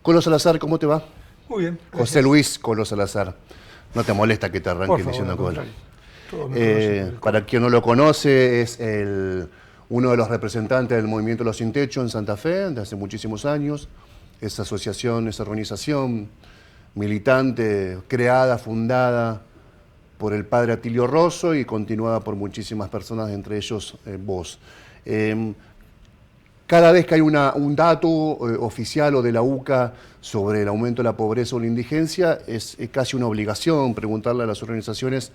Colo Salazar, ¿cómo te va? Muy bien. Gracias. José Luis Colo Salazar. No te molesta que te Por arranque favor, diciendo al Colo. contrario. Todos me conocen por Para quien no lo conoce, es uno de los representantes del Movimiento Los Sin Techo en Santa Fe, de hace muchísimos años. Esa asociación, esa organización militante, creada, fundada por el padre Atilio Rosso y continuada por muchísimas personas, entre ellos vos. Cada vez que hay un dato oficial o de la UCA sobre el aumento de la pobreza o la indigencia, es casi una obligación preguntarle a las organizaciones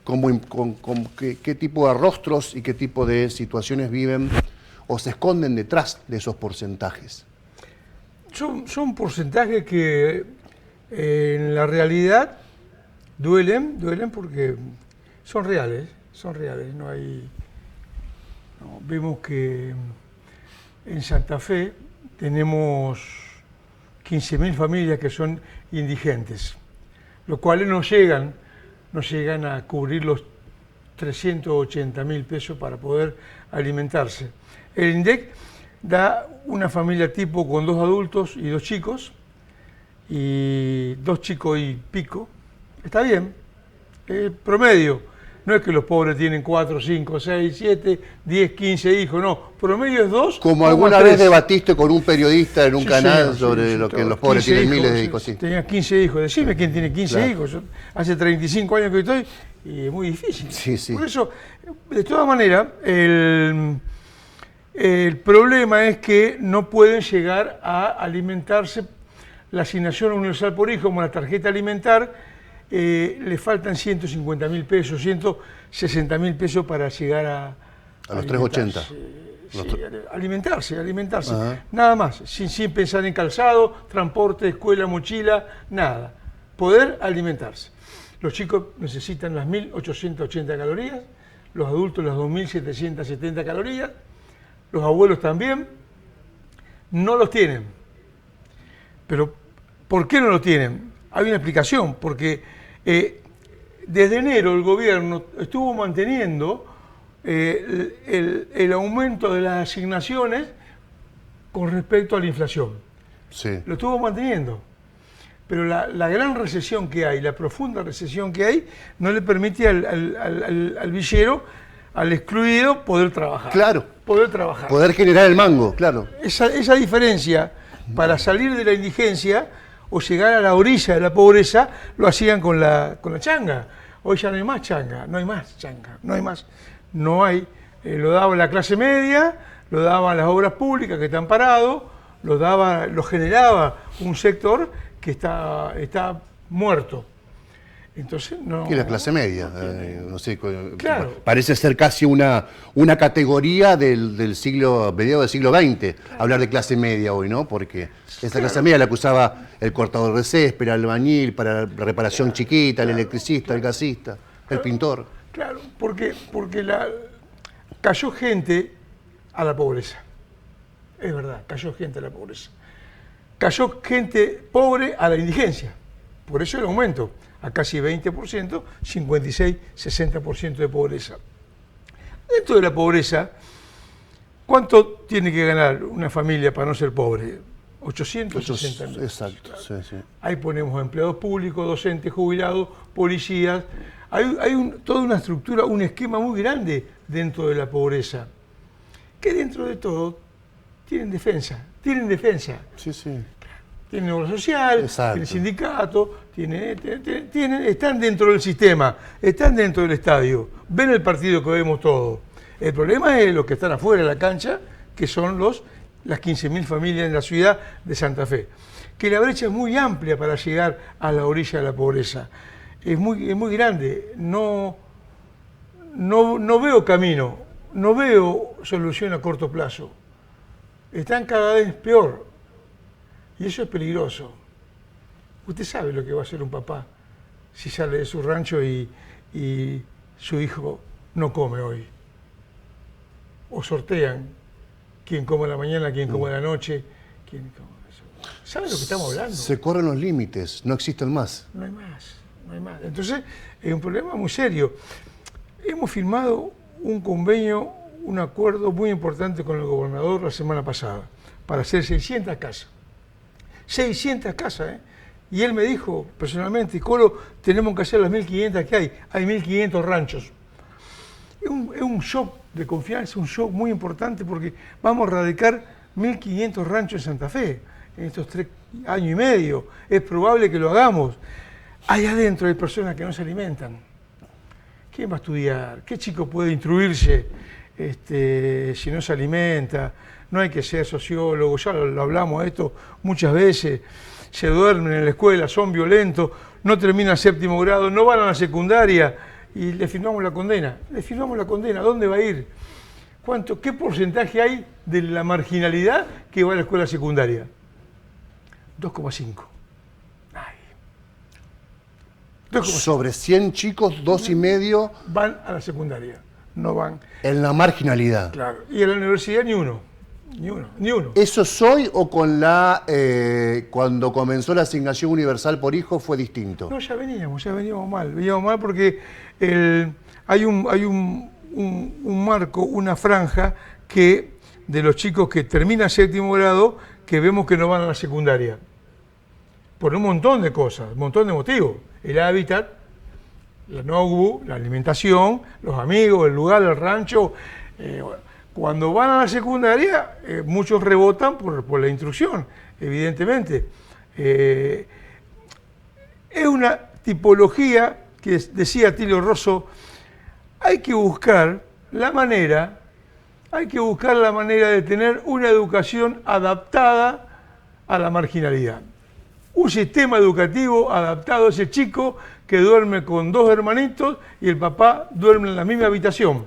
qué tipo de rostros y qué tipo de situaciones viven o se esconden detrás de esos porcentajes. Son porcentajes que en la realidad duelen porque son reales, no hay... No, vemos que en Santa Fe tenemos 15.000 familias que son indigentes, los cuales no llegan a cubrir los 380.000 pesos para poder alimentarse. El INDEC da una familia tipo con 2 adultos y 2 chicos, y 2 chicos y pico. Está bien, promedio. No es que los pobres tienen 4, 5, 6, 7, 10, 15 hijos, no. Promedio es 2. Como alguna vez debatiste con un periodista en un canal sobre lo que los pobres tienen hijos, miles de hijos. Sí. Tenía 15 hijos. Decime quién tiene 15 Claro. hijos. Yo hace 35 años que estoy y es muy difícil. Sí, sí. Por eso, de todas maneras, el problema es que no pueden llegar a alimentarse. La asignación universal por hijo, como la tarjeta alimentar, le faltan 150.000 pesos, 160.000 pesos para llegar a los 380. Alimentarse. Ajá. Nada más, sin pensar en calzado, transporte, escuela, mochila, nada. Poder alimentarse. Los chicos necesitan las 1.880 calorías, los adultos las 2.770 calorías, los abuelos también. No los tienen. Pero, ¿por qué no lo tienen? Hay una explicación, porque desde enero el gobierno estuvo manteniendo el aumento de las asignaciones con respecto a la inflación. Sí. Lo estuvo manteniendo. Pero la gran recesión que hay, la profunda recesión que hay, no le permite al villero, al excluido, poder trabajar. Claro. Poder trabajar. Poder generar el mango, claro. Esa diferencia para salir de la indigencia o llegar a la orilla de la pobreza, lo hacían con la changa. Hoy ya no hay más changa, no hay más changa, no hay más. No hay, lo daba la clase media, lo daban las obras públicas que están parados, lo generaba un sector que está muerto. Entonces no... Y la clase media, no sé, Claro. parece ser casi una categoría del siglo, mediados del siglo XX, hablar de clase media hoy, ¿no? Porque esa clase media la que usaba el cortador de césped, el albañil, para la reparación chiquita, el electricista, el gasista, el pintor. Claro, porque cayó gente a la pobreza. Es verdad, cayó gente a la pobreza. Cayó gente pobre a la indigencia. Por eso el aumento a casi 20%, 56, 60% de pobreza. Dentro de la pobreza, ¿cuánto tiene que ganar una familia para no ser pobre? 860.000. Exacto, sí, sí. Ahí ponemos empleados públicos, docentes, jubilados, policías. Hay toda una estructura, un esquema muy grande dentro de la pobreza, que dentro de todo tienen defensa. Sí, sí. Tienen obra social, Exacto. tienen sindicato, están dentro del sistema, están dentro del estadio, ven el partido que vemos todos. El problema es los que están afuera de la cancha, que son las 15.000 familias en la ciudad de Santa Fe. Que la brecha es muy amplia para llegar a la orilla de la pobreza. Es muy grande. No veo camino, no veo solución a corto plazo. Están cada vez peor. Y eso es peligroso. Usted sabe lo que va a hacer un papá si sale de su rancho y su hijo no come hoy. O sortean quién come a la mañana, quién come a la noche. ¿Sabe lo que estamos hablando? Se corren los límites, no existen más. No hay más. Entonces, es un problema muy serio. Hemos firmado un convenio, un acuerdo muy importante con el gobernador la semana pasada para hacer 600 casas. 600 casas, ¿eh? Y él me dijo personalmente, Colo, tenemos que hacer las 1.500 que hay 1.500 ranchos. Es un shock de confianza, un shock muy importante porque vamos a radicar 1.500 ranchos en Santa Fe en estos 3 años y medio. Es probable que lo hagamos. Ahí adentro hay personas que no se alimentan. ¿Quién va a estudiar? ¿Qué chico puede instruirse si no se alimenta? No hay que ser sociólogo, ya lo hablamos esto muchas veces. Se duermen en la escuela, son violentos, no terminan 7º grado, no van a la secundaria y le firmamos la condena. Le firmamos la condena, ¿dónde va a ir? ¿Qué porcentaje hay de la marginalidad que va a la escuela secundaria? 2,5. Sobre 100 chicos, 2,5 van a la secundaria, no van. En la marginalidad. Claro, y en la universidad ni uno. ¿Eso es hoy o con cuando comenzó la asignación universal por hijo fue distinto? No, ya veníamos mal. Veníamos mal porque hay un marco, una franja de los chicos que terminan 7º grado que vemos que no van a la secundaria. Por un montón de cosas, un montón de motivos. El hábitat, la NOGBU, la alimentación, los amigos, el lugar, el rancho. Cuando van a la secundaria, muchos rebotan por la instrucción, evidentemente. Es una tipología que decía Atilio Rosso, hay que buscar la manera de tener una educación adaptada a la marginalidad. Un sistema educativo adaptado a ese chico que duerme con 2 hermanitos y el papá duerme en la misma habitación,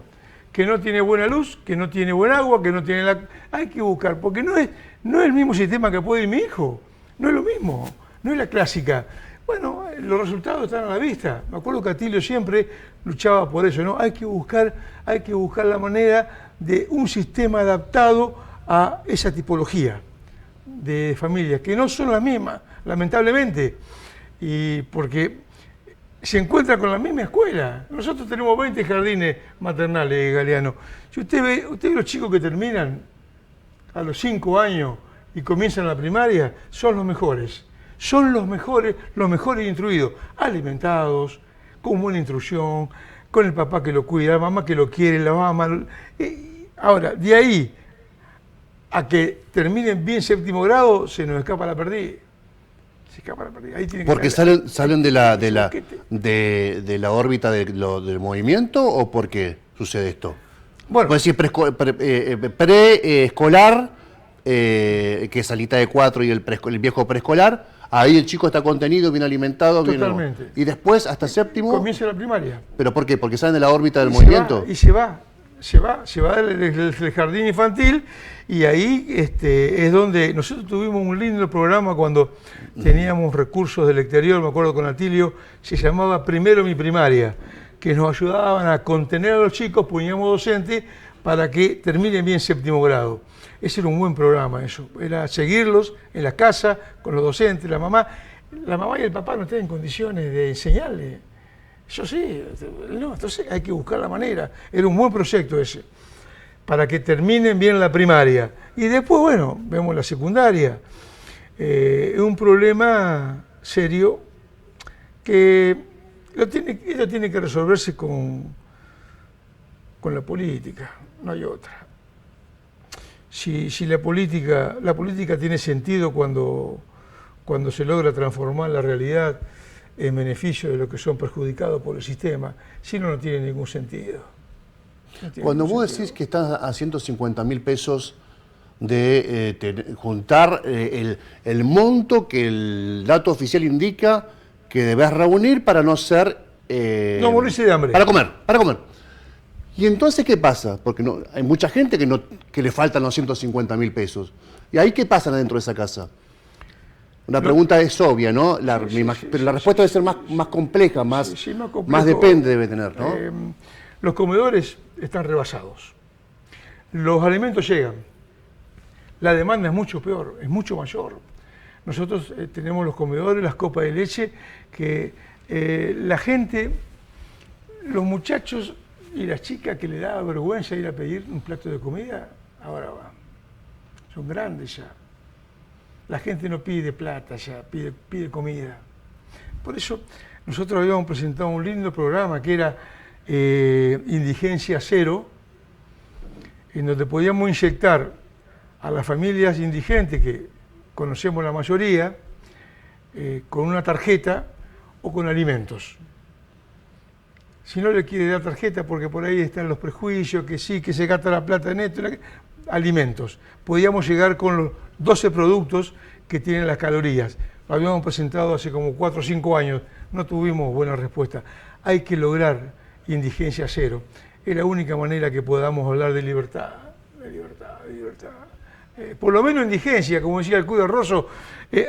que no tiene buena luz, que no tiene buen agua, que no tiene Hay que buscar, porque no es el mismo sistema que puede ir mi hijo, no es lo mismo, no es la clásica. Bueno, los resultados están a la vista. Me acuerdo que Atilio siempre luchaba por eso, ¿no? Hay que buscar la manera de un sistema adaptado a esa tipología de familias, que no son las mismas, lamentablemente, y porque se encuentra con la misma escuela. Nosotros tenemos 20 jardines maternales, Galeano. Si usted ve los chicos que terminan a los 5 años y comienzan la primaria, son los mejores instruidos, alimentados, con buena instrucción, con el papá que lo cuida, la mamá que lo quiere, la mamá. Ahora, de ahí a que terminen bien 7º grado, se nos escapa la perdiz. Ahí tiene ¿Porque salen de la órbita del movimiento o por qué sucede esto? Bueno, puede decir preescolar, que es salita de 4 y el viejo preescolar, ahí el chico está contenido, bien alimentado. Totalmente. Y después, hasta 7º... Comienza la primaria. ¿Pero por qué? ¿Porque salen de la órbita del movimiento? Se va del jardín infantil y ahí es donde nosotros tuvimos un lindo programa cuando teníamos recursos del exterior, me acuerdo con Atilio, se llamaba Primero mi primaria, que nos ayudaban a contener a los chicos, poníamos docentes para que terminen bien 7º grado. Ese era un buen programa, eso, era seguirlos en la casa, con los docentes, la mamá y el papá no tienen condiciones de enseñarle. Eso sí, no, entonces hay que buscar la manera. Era un buen proyecto ese, para que terminen bien la primaria. Y después, bueno, vemos la secundaria. Es un problema serio que esto tiene que resolverse con la política, no hay otra. Si la política tiene sentido cuando se logra transformar la realidad en beneficio de los que son perjudicados por el sistema, si no tiene ningún sentido. Cuando vos decís que estás a 150.000 pesos de juntar el monto que el dato oficial indica que debes reunir para no ser... no morirse de hambre. Para comer. ¿Y entonces qué pasa? Porque hay mucha gente que le faltan los 150.000 pesos. ¿Y ahí qué pasa dentro de esa casa? Una pregunta es obvia, ¿no? Pero la respuesta debe ser más compleja, más depende debe tener, ¿no? Los comedores están rebasados. Los alimentos llegan. La demanda es mucho peor, es mucho mayor. Nosotros tenemos los comedores, las copas de leche, que la gente, los muchachos y las chicas que le da vergüenza ir a pedir un plato de comida, ahora van. Son grandes ya. La gente no pide plata ya, pide comida. Por eso nosotros habíamos presentado un lindo programa que era Indigencia Cero, en donde podíamos inyectar a las familias indigentes, que conocemos la mayoría, con una tarjeta o con alimentos. Si no le quiere dar tarjeta, porque por ahí están los prejuicios, que sí, que se gasta la plata en esto, alimentos. Podíamos llegar con los 12 productos que tienen las calorías. Lo habíamos presentado hace como 4 o 5 años, no tuvimos buena respuesta. Hay que lograr indigencia cero. Es la única manera que podamos hablar de libertad, de libertad, de libertad. Por lo menos indigencia, como decía el cura Rosso,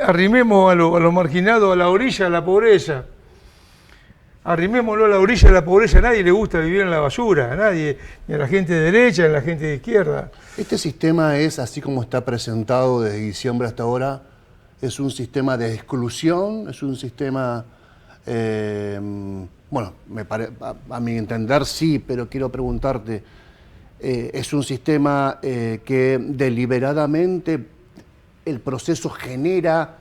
arrimemos a los marginados a la orilla de la pobreza. Arrimémoslo a la orilla de la pobreza. A nadie le gusta vivir en la basura, a nadie, ni a la gente de derecha, ni a la gente de izquierda. Este sistema es, así como está presentado desde diciembre hasta ahora, es un sistema de exclusión, es un sistema, bueno, a mi entender sí, pero quiero preguntarte, es un sistema que deliberadamente el proceso genera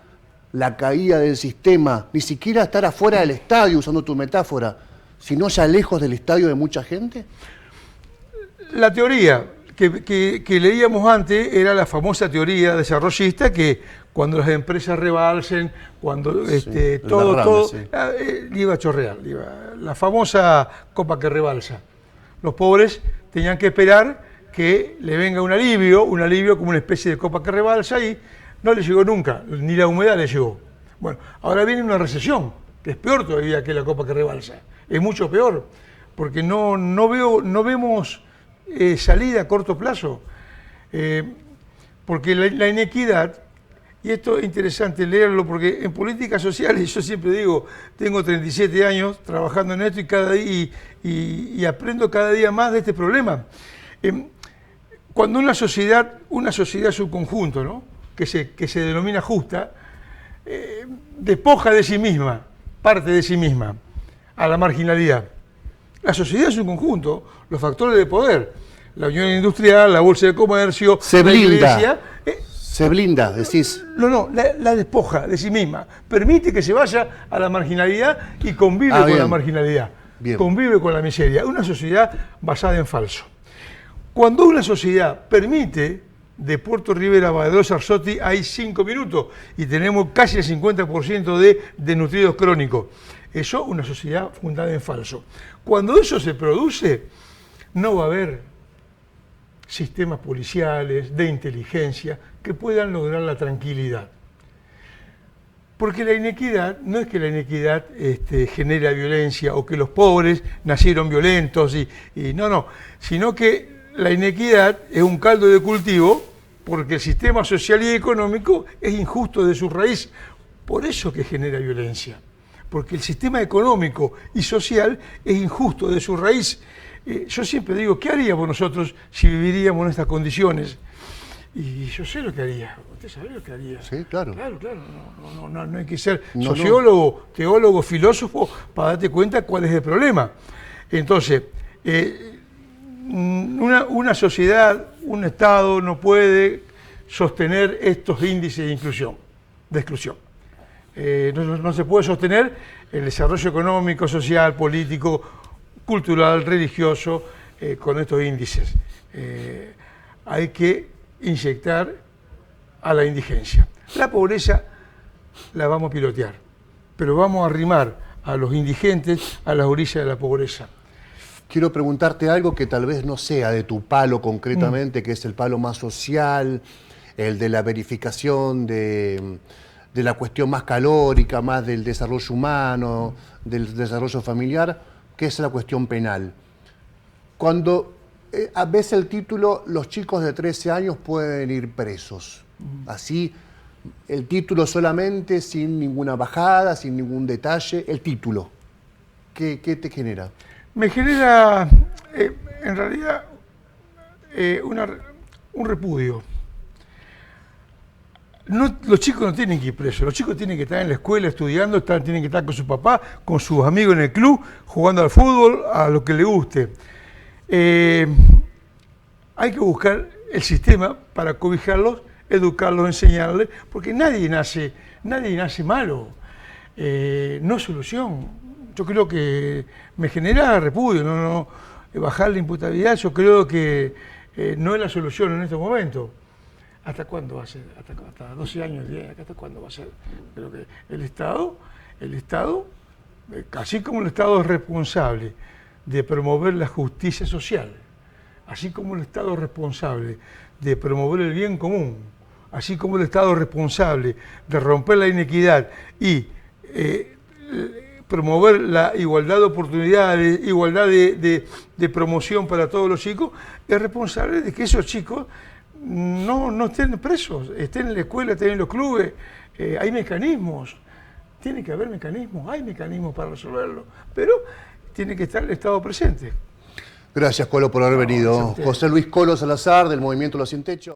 la caída del sistema, ni siquiera estar afuera del estadio, usando tu metáfora, sino ya lejos del estadio de mucha gente? La teoría que leíamos antes era la famosa teoría desarrollista, que cuando las empresas rebalsen, cuando sí, todo sí. Iba a chorrear, la famosa copa que rebalsa. Los pobres tenían que esperar que le venga un alivio como una especie de copa que rebalsa, y no le llegó nunca, ni la humedad le llegó. Bueno, ahora viene una recesión, que es peor todavía que la copa que rebalsa. Es mucho peor, porque no vemos salida a corto plazo. Porque la inequidad, y esto es interesante leerlo, porque en políticas sociales, yo siempre digo, tengo 37 años trabajando en esto y aprendo cada día más de este problema. Cuando una sociedad es un conjunto, ¿no?, que se denomina justa, despoja de sí misma, parte de sí misma, a la marginalidad. La sociedad es un conjunto, los factores de poder, la unión industrial, la bolsa de comercio, la iglesia. Se blinda, decís. No, la despoja de sí misma, permite que se vaya a la marginalidad y convive con la marginalidad, convive con la miseria. Una sociedad basada en falso. Cuando una sociedad permite, de Puerto Rivera a Badajoz Arzotti hay 5 minutos y tenemos casi el 50% de desnutridos crónicos. Eso es una sociedad fundada en falso. Cuando eso se produce, no va a haber sistemas policiales, de inteligencia, que puedan lograr la tranquilidad. Porque la inequidad, no es que la inequidad genera violencia o que los pobres nacieron violentos, no, sino que la inequidad es un caldo de cultivo porque el sistema social y económico es injusto de su raíz. Por eso que genera violencia. Porque el sistema económico y social es injusto de su raíz. Yo siempre digo, ¿qué haríamos nosotros si viviríamos en estas condiciones? Y yo sé lo que haría. ¿Usted sabe lo que haría? Sí, claro. Claro. No hay que ser sociólogo, teólogo, filósofo para darte cuenta cuál es el problema. Entonces, una sociedad, un Estado no puede sostener estos índices de exclusión. No se puede sostener el desarrollo económico, social, político, cultural, religioso con estos índices. Hay que inyectar a la indigencia. La pobreza la vamos a pilotear, pero vamos a arrimar a los indigentes a las orillas de la pobreza. Quiero preguntarte algo que tal vez no sea de tu palo concretamente, que es el palo más social, el de la verificación de la cuestión más calórica, más del desarrollo humano, del desarrollo familiar, que es la cuestión penal. Cuando ves el título, los chicos de 13 años pueden ir presos. Así, el título solamente, sin ninguna bajada, sin ningún detalle, el título. ¿Qué te genera? Me genera, en realidad, un repudio. Los chicos no tienen que ir presos, los chicos tienen que estar en la escuela estudiando, tienen que estar con su papá, con sus amigos en el club, jugando al fútbol, a lo que le guste. Hay que buscar el sistema para cobijarlos educarlos, enseñarles, porque nadie nace malo. No es solución. Yo creo que me genera repudio, bajar la imputabilidad, yo creo que no es la solución en este momento. ¿Hasta cuándo va a ser? Hasta 12 años, 10, ¿hasta cuándo va a ser? Creo que el Estado, así como el Estado es responsable de promover la justicia social, así como el Estado es responsable de promover el bien común, así como el Estado es responsable de romper la inequidad y promover la igualdad de oportunidades, igualdad de promoción para todos los chicos, es responsable de que esos chicos no estén presos, estén en la escuela, estén en los clubes. Hay mecanismos, tiene que haber mecanismos, hay mecanismos para resolverlo, pero tiene que estar el Estado presente. Gracias, Colo, por haber venido. José Luis Colo Salazar, del Movimiento Los Sin Techo.